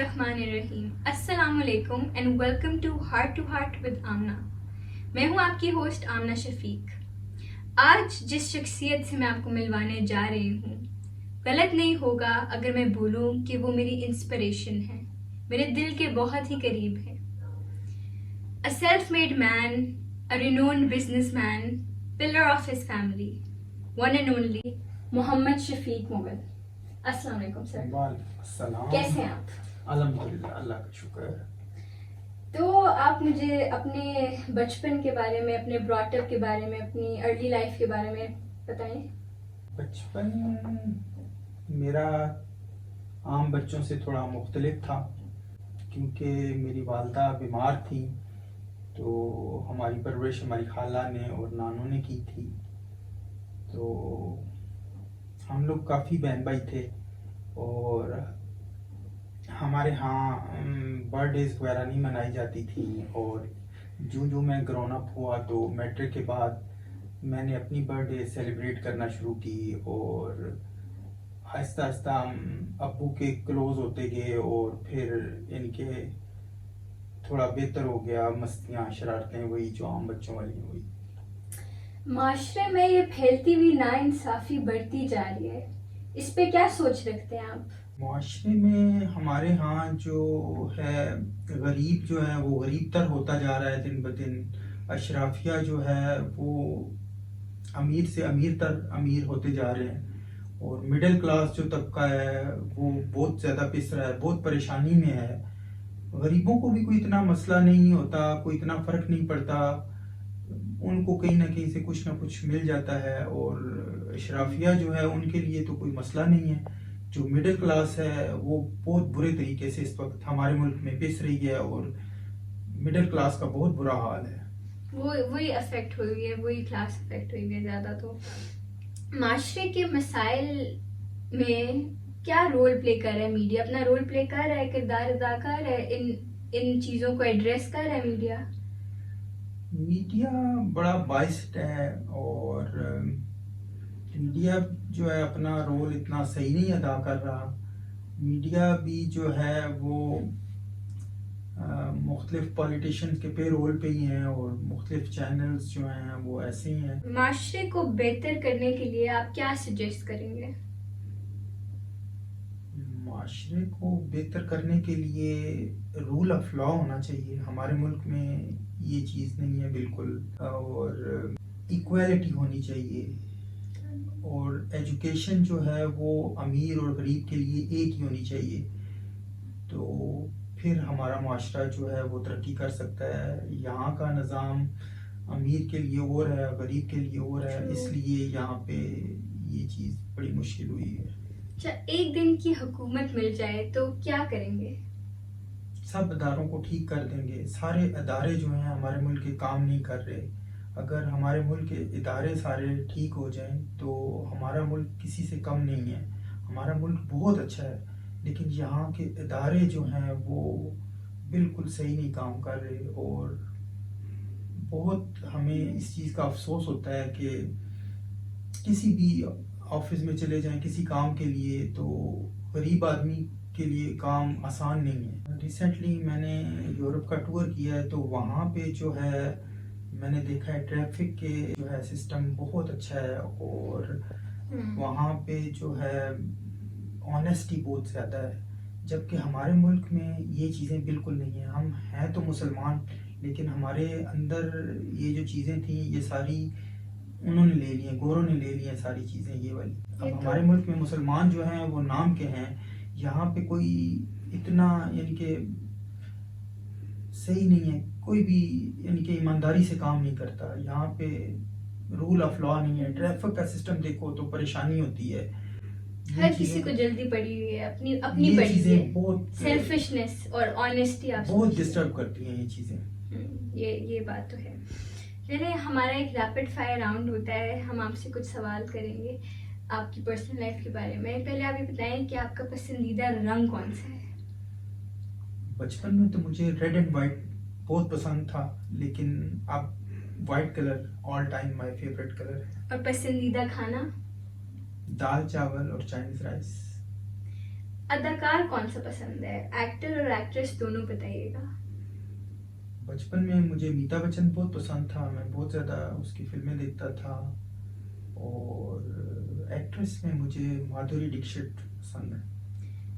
बिस्मिल्लाहिर्रहमानिर्रहीम। अस्सलामुअलैकुम and welcome to heart with Aamna. मैं हूं आपकी होस्ट आमना शफीक। आज जिस शख्सियत से मैं आपको मिलवाने जा रही हूं, गलत नहीं होगा अगर मैं बोलूं कि वो मेरी इंस्पिरेशन है, मेरे दिल के बहुत ही करीब है। A self made man, a renowned businessman, pillar of his family, one and only Mohammad Shafiq Mughal. अस्सलाम वालेकुम सर। वालेकुम अस्सलाम। कैसे हैं आप? अल्हम्दुलिल्लाह, अल्लाह का शुक्र। तो आप मुझे अपने बचपन के बारे में, अपने ब्रॉटअप के बारे में, अपनी अर्ली लाइफ के बारे में बताएं। बचपन मेरा आम बच्चों से थोड़ा मुख्तलिफ था, क्योंकि मेरी वालदा बीमार थी, तो हमारी परवरिश हमारी खाला ने और नानों ने की थी। तो हम लोग काफ़ी बहन भाई थे और हमारे यहाँ बर्थडेज वगैरह नहीं मनाई जाती थी। और जो मैं ग्रोन अप हुआ तो मैट्रिक के बाद मैंने अपनी बर्थडे सेलिब्रेट करना शुरू की और आहिस्ता आहिस्ता हम अब्बू के क्लोज़ होते गए और फिर इनके थोड़ा बेहतर हो गया। मस्तियाँ शरारतें वही जो आम बच्चों वाली हुई। माशरे में ये फैलती हुई नाइंसाफ़ी बढ़ती जा रही है, इस पे क्या सोच रखते हैं आप? माशरे में हमारे यहाँ जो है गरीब जो है वो गरीब तर होता जा रहा है दिन ब दिन। अशराफिया जो है वो अमीर से अमीर तर अमीर होते जा रहे हैं और मिडिल क्लास जो तबका है वो बहुत ज़्यादा पिस रहा है, बहुत परेशानी में है। गरीबों को भी कोई इतना मसला नहीं होता, कोई इतना फ़र्क नहीं पड़ता, उनको कहीं ना कहीं से कुछ ना कुछ मिल जाता है। और अशराफिया जो है उनके लिए तो कोई मसला नहीं है। जो मिडिल क्लास है वो बहुत बुरे तरीके से इस वक्त हमारे मुल्क में पिस रही है और मिडिल क्लास का बहुत बुरा हाल है। वही अफेक्ट हुई है, वही क्लास अफेक्ट हुई है ज़्यादा। तो माशरे के मसाइल में क्या रोल प्ले कर रहा है मीडिया? अपना रोल प्ले कर रहा है, किरदार अदा कर रहा है, इन चीज़ों को एड्रेस कर रहा है मीडिया? मीडिया बड़ा बाइस्ड है और मीडिया जो है अपना रोल इतना सही नहीं अदा कर रहा। मीडिया भी जो है वो मुख्तलिफ पॉलिटिशियंस के पे रोल पे ही हैं और मुख्तलिफ चैनल्स जो हैं वो ऐसे ही हैं। माशरे को बेहतर करने के लिए आप क्या सजेस्ट करेंगे? माशरे को बेहतर करने के लिए रूल ऑफ लॉ होना चाहिए। हमारे मुल्क में ये चीज़ नहीं है बिल्कुल। और इक्वालिटी होनी चाहिए और एजुकेशन जो है वो अमीर और गरीब के लिए एक ही होनी चाहिए। तो फिर हमारा माशरा जो है वो तरक्की कर सकता है। यहाँ का निज़ाम अमीर के लिए और है, गरीब के लिए और है, इसलिए यहाँ पे ये चीज़ बड़ी मुश्किल हुई है। अच्छा, एक दिन की हुकूमत मिल जाए तो क्या करेंगे? सब अदारों को ठीक कर देंगे। सारे अदारे जो हैं हमारे मुल्क के काम नहीं कर रहे। अगर हमारे मुल्क के इदारे सारे ठीक हो जाएं तो हमारा मुल्क किसी से कम नहीं है। हमारा मुल्क बहुत अच्छा है, लेकिन यहाँ के इदारे जो हैं वो बिल्कुल सही नहीं काम कर रहे। और बहुत हमें इस चीज़ का अफसोस होता है कि किसी भी ऑफिस में चले जाएं किसी काम के लिए तो गरीब आदमी के लिए काम आसान नहीं है। रिसेंटली मैंने यूरोप का टूर किया है तो वहाँ पे जो है मैंने देखा है ट्रैफिक के जो है सिस्टम बहुत अच्छा है और वहाँ पे जो है ऑनेस्टी बहुत ज़्यादा है, जबकि हमारे मुल्क में ये चीज़ें बिल्कुल नहीं है। हम हैं तो मुसलमान, लेकिन हमारे अंदर ये जो चीज़ें थी ये सारी उन्होंने ले ली हैं, गोरों ने ले ली हैं सारी चीज़ें ये वाली। अब हमारे मुल्क में मुसलमान जो हैं वो नाम के हैं, यहाँ पे कोई इतना यानी कि सही नहीं है, कोई भी यानी कि ईमानदारी से काम नहीं करता। यहाँ पे रूल ऑफ लॉ नहीं है। ट्रैफिक का सिस्टम देखो तो परेशानी होती है। हर किसी को जल्दी पड़ी हुई है, अपनी अपनी पड़ी हुई है। बहुत सेल्फिशनेस और ऑनेस्टी आप बहुत डिस्टर्ब करती हैं ये चीज़ें। ये बात तो है। चलिए, हमारा एक रैपिड फायर राउंड होता है, हम आपसे कुछ सवाल करेंगे आपकी पर्सनल लाइफ के बारे में। पहले आप ये बताएं कि आपका पसंदीदा रंग कौन सा है? बचपन में तो मुझे रेड एंड वाइट बहुत पसंद था, लेकिन अब white colour all time my favourite colour है। और पसंदीदा खाना? दाल चावल और चाइनीज राइस। अदाकार कौन सा पसंद है, एक्टर और एक्ट्रेस दोनों बताइएगा। बचपन में मुझे अमिताभ बच्चन बहुत पसंद था, मैं बहुत ज़्यादा उसकी फिल्में देखता था। और एक्ट्रेस में मुझे माधुरी दीक्षित पसंद है।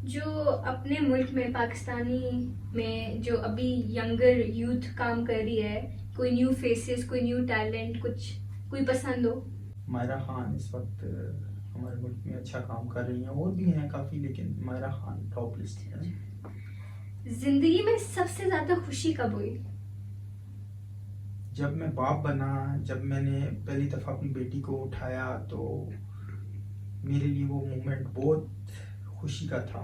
जो अपने मुल्क में पाकिस्तानी में जो अभी यंगर यूथ काम कर रही है, कोई न्यू फेसेस, कोई न्यू टैलेंट, कुछ कोई पसंद हो? मायरा खान इस वक्त हमारे मुल्क में अच्छा काम कर रही हैं, और भी हैं काफ़ी, लेकिन मायरा खान टॉप लिस्ट है। जिंदगी में सबसे ज्यादा खुशी कब हुई? जब मैं बाप बना, जब मैंने पहली दफ़ा अपनी बेटी को उठाया, तो मेरे लिए वो मोमेंट बहुत खुशी का था।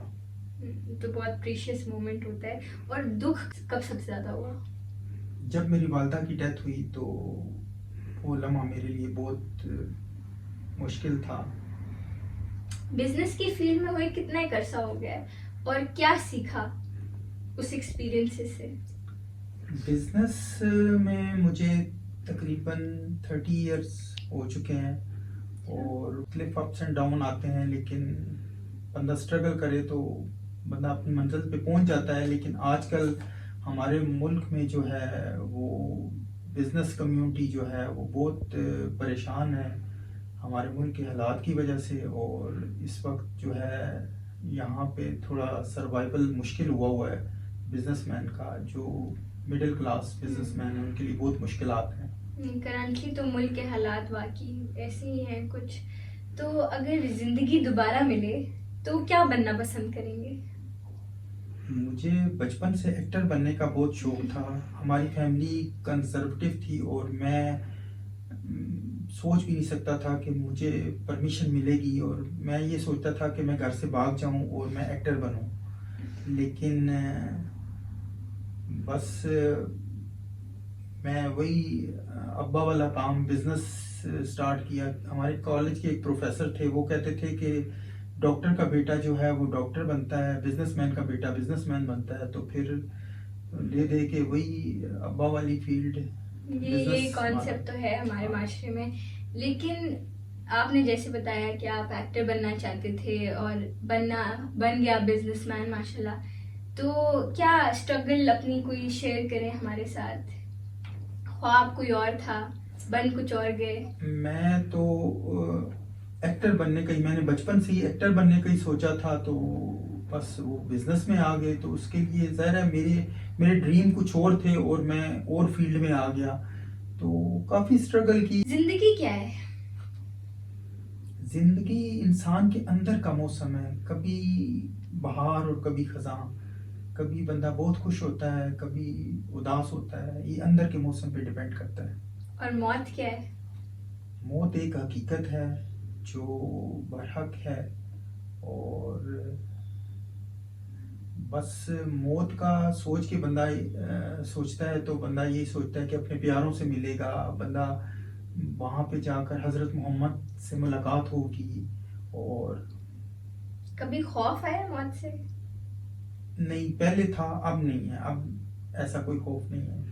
तो बहुत प्रीशियस मोमेंट होता है। और दुख कब सबसे ज्यादा हुआ? जब मेरी वालदा की डेथ हुई तो वो लम्हा मेरे लिए बहुत मुश्किल था। बिजनेस की फील्ड में हुए कितना एक अरसा हो गया है, और क्या सीखा उस एक्सपीरियंसेस से? बिजनेस में मुझे तकरीबन 30 इयर्स हो चुके हैं, और क्लिफ अप्स एंड डाउन आते हैं, लेकिन बंदा स्ट्रगल करे तो बंदा अपनी मंजिल पे पहुंच जाता है। लेकिन आजकल हमारे मुल्क में जो है वो बिजनेस कम्युनिटी जो है वो बहुत परेशान है हमारे मुल्क के हालात की वजह से। और इस वक्त जो है यहाँ पे थोड़ा सर्वाइवल मुश्किल हुआ है बिजनेसमैन का। जो मिडिल क्लास बिजनेसमैन है उनके लिए बहुत मुश्किलात हैं। करंटली तो मुल्क के हालात वाकई ऐसे ही हैं कुछ। तो अगर जिंदगी दोबारा मिले तो क्या बनना पसंद करेंगे? मुझे बचपन से एक्टर बनने का बहुत शौक था। हमारी फैमिली कंजर्वेटिव थी, और मैं सोच भी नहीं सकता था कि मुझे परमिशन मिलेगी, और मैं ये सोचता था कि मैं घर से भाग जाऊं और मैं एक्टर बनूं। लेकिन बस मैं वही अब्बा वाला काम बिजनेस स्टार्ट किया। हमारे कॉलेज के एक प्रोफेसर थे, वो कहते थे कि डॉक्टर का बेटा जो है वो डॉक्टर बनता है, बिजनेसमैन का बेटा बिजनेसमैन बनता है। तो फिर ले दे के वही अब्बा वाली फील्ड ये कॉन्सेप्ट तो है हमारे माशरे में। लेकिन आपने जैसे बताया कि आप एक्टर बनना चाहते थे और बन गया बिजनेसमैन माशाल्लाह। तो क्या स्ट्रगल अपनी कोई शेयर करें हमारे साथ? ख्वाब कोई और था, बन कुछ और गए। मैं तो एक्टर बनने का ही, मैंने बचपन से ही एक्टर बनने का ही सोचा था, तो बस वो बिजनेस में आ गए। तो उसके लिए ज़ाहिर है मेरे ड्रीम कुछ और थे, और मैं और फील्ड में आ गया, तो काफ़ी स्ट्रगल की। जिंदगी क्या है? जिंदगी इंसान के अंदर का मौसम है, कभी बहार और कभी खज़ां। कभी बंदा बहुत खुश होता है, कभी उदास होता है, ये अंदर के मौसम पे डिपेंड करता है। और मौत क्या है? मौत एक हकीकत है जो बरहक है, और बस मौत का सोच के बंदा सोचता है, तो बंदा यही सोचता है कि अपने प्यारों से मिलेगा, बंदा वहाँ पे जाकर हज़रत मोहम्मद से मुलाकात होगी। और कभी खौफ आया मौत से? नहीं, पहले था, अब नहीं है। अब ऐसा कोई खौफ नहीं है।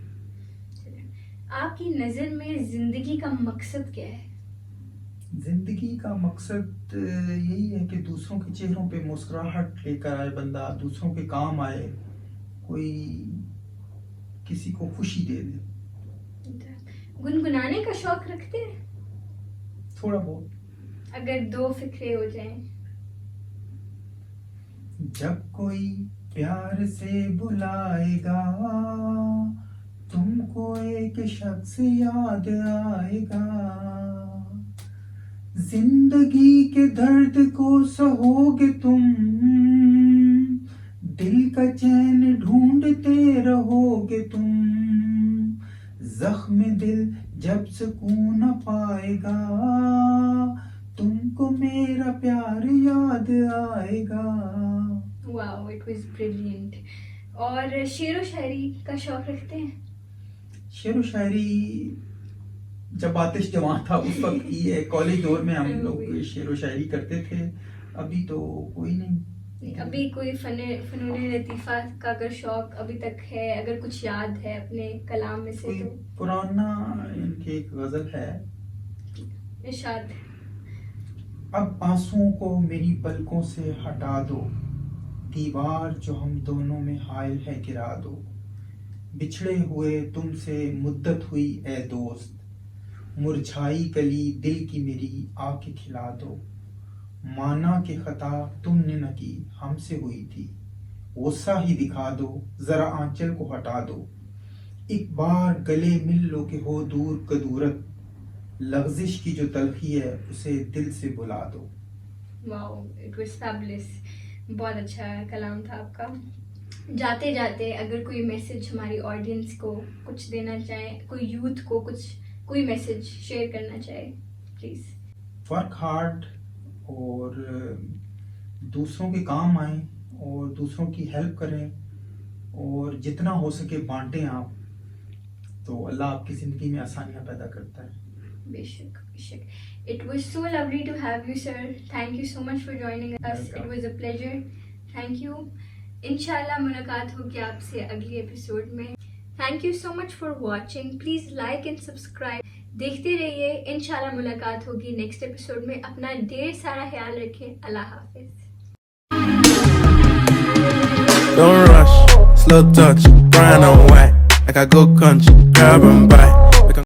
आपकी नज़र में जिंदगी का मकसद क्या है? जिंदगी का मकसद यही है कि दूसरों के चेहरों पे मुस्कुराहट लेकर आए बंदा, दूसरों के काम आए, कोई किसी को खुशी दे दे। गुनगुनाने का शौक रखते हैं? थोड़ा बहुत। अगर दो फिक्रे हो जाएं? जब कोई प्यार से बुलाएगा तुमको एक शख्स याद आएगा, जिंदगी के दर्द को सहोगे तुम, दिल का चैन ढूंढते रहोगे तुम, जख्म दिल जब सुकून न पाएगा तुमको मेरा प्यार याद आएगा। Wow, it was brilliant. और शेर व शायरी का शौक रखते हैं? शेर व शायरी जब आतिश जवां था उस वक्त की है, कॉलेज दौर में हम लोग शेर व शायरी करते थे। अभी तो कोई नहीं। अभी कोई फनून लतीफ़ा का अगर शौक अभी तक है, अगर कुछ याद है अपने कलाम में से तो? पुराना इनकी एक गजल है, इरशाद। अब आंसुओं को मेरी पलकों से हटा दो, दीवार जो हम दोनों में हायल है गिरा दो। बिछड़े हुए तुमसे मुद्दत हुई ए दोस्त, मुरझाई कली दिल की मेरी आके खिला दो। माना कि खता तुमने न की हमसे हुई थी, गुस्सा ही दिखा दो, जरा आंचल को हटा दो। एक बार गले मिल लो कि हो दूर कदूरत, लफ्जिश की जो तलखी है उसे दिल से बुला दो। Wow, it was fabulous. बहुत अच्छा कलाम था आपका। जाते जाते अगर कोई मैसेज हमारी ऑडियंस को कुछ देना चाहे, कोई यूथ को कोई मैसेज शेयर करना चाहे, प्लीज। वर्क हार्ड और दूसरों के काम आए और दूसरों की हेल्प करें और जितना हो सके बांटें आप, तो अल्लाह आपकी ज़िंदगी में आसानियाँ पैदा करता है। बेशक बेशक। It was so lovely to have you, sir. Thank you so much for joining us. It was a pleasure. Thank you. इंशाल्लाह मुलाकात होगी आपसे अगले एपिसोड में। Thank you so much for watching. Please like and subscribe. देखते रहिए, इंशाल्लाह मुलाकात होगी नेक्स्ट एपिसोड में। अपना ढेर सारा ख्याल रखें। अल्लाह हाफिज। Don't rush, slow touch, brown and white, like a good country, grab and bite.